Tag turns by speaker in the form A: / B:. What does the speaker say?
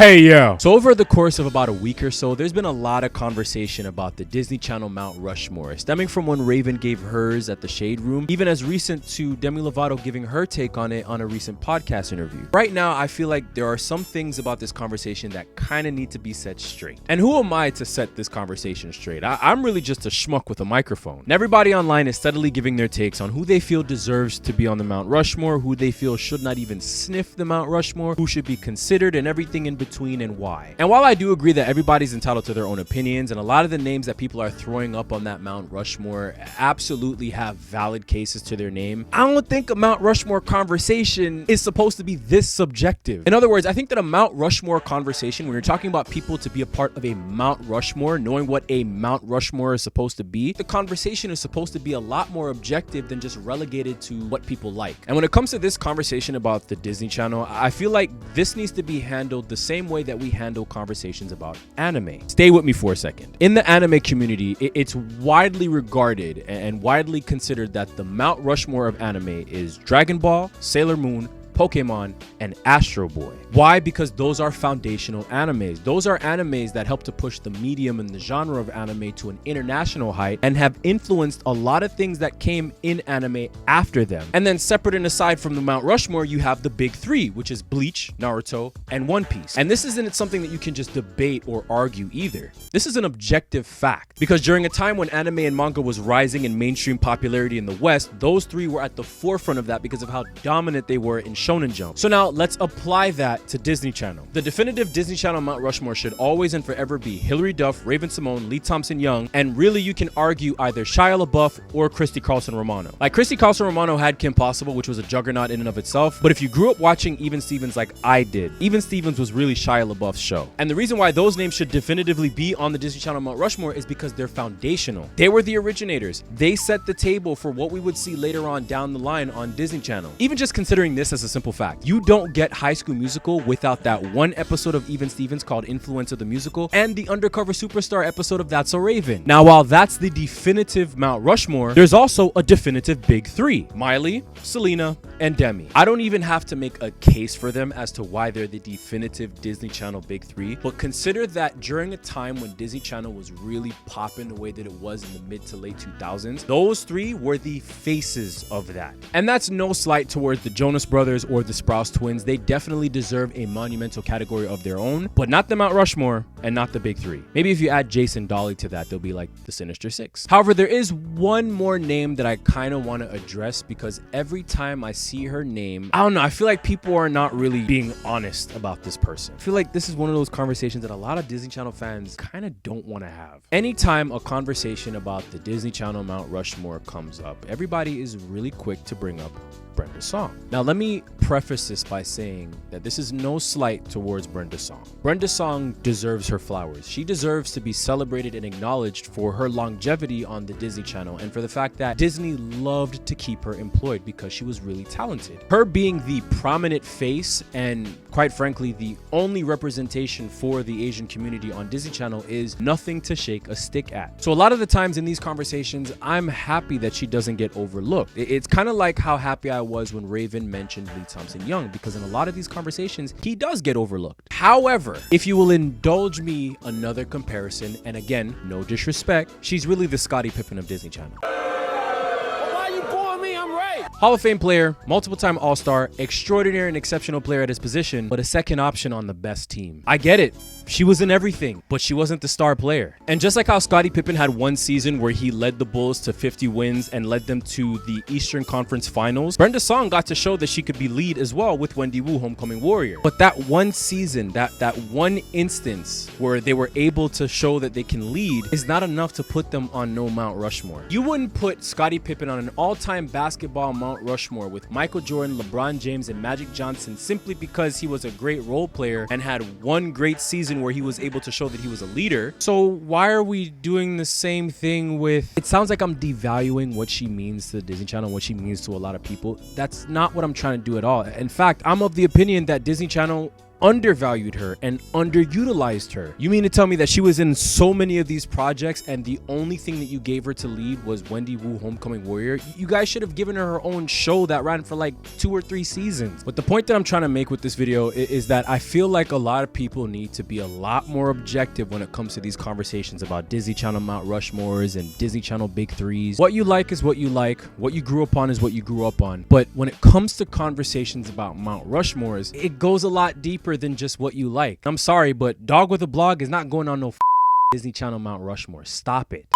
A: Hey yo! So over the course of about a week or so, there's been a lot of conversation about the Disney Channel Mount Rushmore, stemming from when Raven gave hers at the Shade Room, even as recent to Demi Lovato giving her take on it on a recent podcast interview. Right now, I feel like there are some things about this conversation that kind of need to be set straight. And who am I to set this conversation straight? I'm really just a schmuck with a microphone. And everybody online is steadily giving their takes on who they feel deserves to be on the Mount Rushmore, who they feel should not even sniff the Mount Rushmore, who should be considered, and everything in between and why. And while I do agree that everybody's entitled to their own opinions, and a lot of the names that people are throwing up on that Mount Rushmore absolutely have valid cases to their name, I don't think a Mount Rushmore conversation is supposed to be this subjective. In other words, I think that a Mount Rushmore conversation, when you're talking about people to be a part of a Mount Rushmore, knowing what a Mount Rushmore is supposed to be, the conversation is supposed to be a lot more objective than just relegated to what people like. And when it comes to this conversation about the Disney Channel, I feel like this needs to be handled the same way that we handle conversations about anime. Stay with me for a second. In the anime community, it's widely regarded and widely considered that the Mount Rushmore of anime is Dragon Ball, Sailor Moon, Pokemon, and Astro Boy. Why? Because those are foundational animes. Those are animes that help to push the medium and the genre of anime to an international height and have influenced a lot of things that came in anime after them. And then separate and aside from the Mount Rushmore, you have the big three, which is Bleach, Naruto, and One Piece. And this isn't something that you can just debate or argue either. This is an objective fact, because during a time when anime and manga was rising in mainstream popularity in the West, those three were at the forefront of that because of how dominant they were in Shonen Jump. So now let's apply that to Disney Channel. The definitive Disney Channel Mount Rushmore should always and forever be Hilary Duff, Raven-Symoné, Lee Thompson-Young, and really you can argue either Shia LaBeouf or Christy Carlson Romano. Like Christy Carlson Romano had Kim Possible, which was a juggernaut in and of itself, but if you grew up watching Even Stevens like I did, Even Stevens was really Shia LaBeouf's show. And the reason why those names should definitively be on the Disney Channel Mount Rushmore is because they're foundational. They were the originators. They set the table for what we would see later on down the line on Disney Channel. Even just considering this as a simple fact, you don't get High School Musical without that one episode of Even Stevens called Influencer the Musical and the Undercover Superstar episode of That's So Raven. Now, while that's the definitive Mount Rushmore, there's also a definitive big three: Miley, Selena, and Demi. I don't even have to make a case for them as to why they're the definitive Disney Channel big three, but consider that during a time when Disney Channel was really popping the way that it was in the mid to late 2000s, those three were the faces of that. And that's no slight towards the Jonas Brothers or the Sprouse Twins. They definitely deserve a monumental category of their own, but not the Mount Rushmore and not the big three. Maybe if you add Jason Dolly to that, they'll be like the Sinister Six. However, there is one more name that I kind of want to address, because every time I see her name, I don't know, I feel like people are not really being honest about this person. I feel like this is one of those conversations that a lot of Disney Channel fans kind of don't want to have. Anytime a conversation about the Disney Channel Mount Rushmore comes up, everybody is really quick to bring up Brenda Song. Now, let me preface this by saying that this is no slight towards Brenda Song. Brenda Song deserves her flowers. She deserves to be celebrated and acknowledged for her longevity on the Disney Channel and for the fact that Disney loved to keep her employed because she was really talented. Her being the prominent face and, quite frankly, the only representation for the Asian community on Disney Channel is nothing to shake a stick at. So a lot of the times in these conversations, I'm happy that she doesn't get overlooked. It's kind of like how happy I was when Raven mentioned Lee Thompson-Young, because in a lot of these conversations, he does get overlooked. However, if you will indulge me another comparison, and again, no disrespect, she's really the Scottie Pippen of Disney Channel. Hall of Fame player, multiple-time All-Star, extraordinary and exceptional player at his position, but a second option on the best team. I get it. She was in everything, but she wasn't the star player. And just like how Scottie Pippen had one season where he led the Bulls to 50 wins and led them to the Eastern Conference Finals, Brenda Song got to show that she could be lead as well with Wendy Wu, Homecoming Warrior. But that one season, that one instance where they were able to show that they can lead is not enough to put them on no Mount Rushmore. You wouldn't put Scottie Pippen on an all-time basketball Mount Rushmore with Michael Jordan, LeBron James, and Magic Johnson simply because he was a great role player and had one great season where he was able to show that he was a leader. So why are we doing the same thing with... It sounds like I'm devaluing what she means to the Disney Channel, what she means to a lot of people. That's not what I'm trying to do at all. In fact, I'm of the opinion that Disney Channel undervalued her and underutilized her. You mean to tell me that she was in so many of these projects and the only thing that you gave her to lead was Wendy Wu Homecoming Warrior? You guys should have given her own show that ran for like 2 or 3 seasons. But the point that I'm trying to make with this video is that I feel like a lot of people need to be a lot more objective when it comes to these conversations about Disney Channel Mount Rushmores and Disney Channel Big Threes. What you like is what you like. What you grew up on is what you grew up on. But when it comes to conversations about Mount Rushmores, it goes a lot deeper than just what you like. I'm sorry, but Dog with a Blog is not going on no Disney Channel Mount Rushmore. Stop it.